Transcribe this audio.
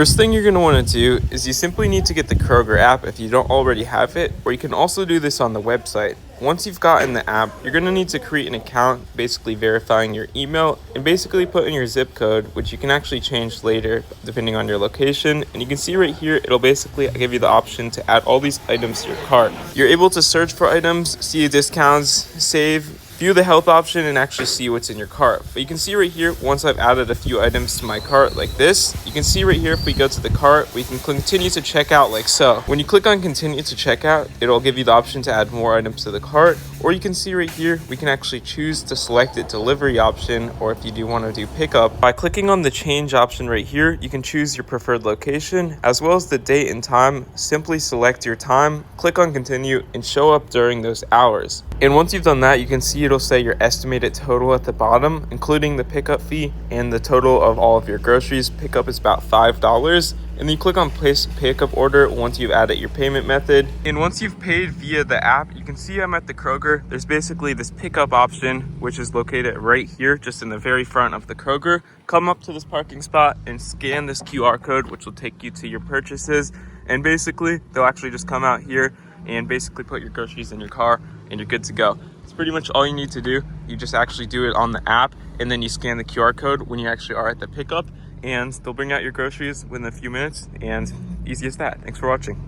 First thing you're going to want to do is you simply need to get the Kroger app if you don't already have it, or you can also do this on the website. Once you've gotten the app, you're going to need to create an account, basically verifying your email, and basically put in your zip code, which you can actually change later depending on your location. And you can see right here, it'll basically give you the option to add all these items to your cart. You're able to search for items, see discounts, save, view the health option, and actually see what's in your cart. But you can see right here, once I've added a few items to my cart like this, you can see right here, if we go to the cart, we can continue to check out like so. When you click on continue to checkout, it'll give you the option to add more items to the cart, or you can see right here, we can actually choose to select the delivery option, or if you do want to do pickup. By clicking on the change option right here, you can choose your preferred location, as well as the date and time. Simply select your time, click on continue, and show up during those hours. And once you've done that, you can see it'll say your estimated total at the bottom, including the pickup fee and the total of all of your groceries. Pickup is about $5. And then you click on place pickup order once you've added your payment method. And once you've paid via the app, you can see I'm at the Kroger. There's basically this pickup option, which is located right here, just in the very front of the Kroger. Come up to this parking spot and scan this QR code, which will take you to your purchases. And basically, they'll actually just come out here and basically put your groceries in your car and you're good to go. It's pretty much all you need to do. You just actually do it on the app, and then you scan the QR code when you actually are at the pickup, and they'll bring out your groceries within a few minutes, and easy as that. Thanks for watching.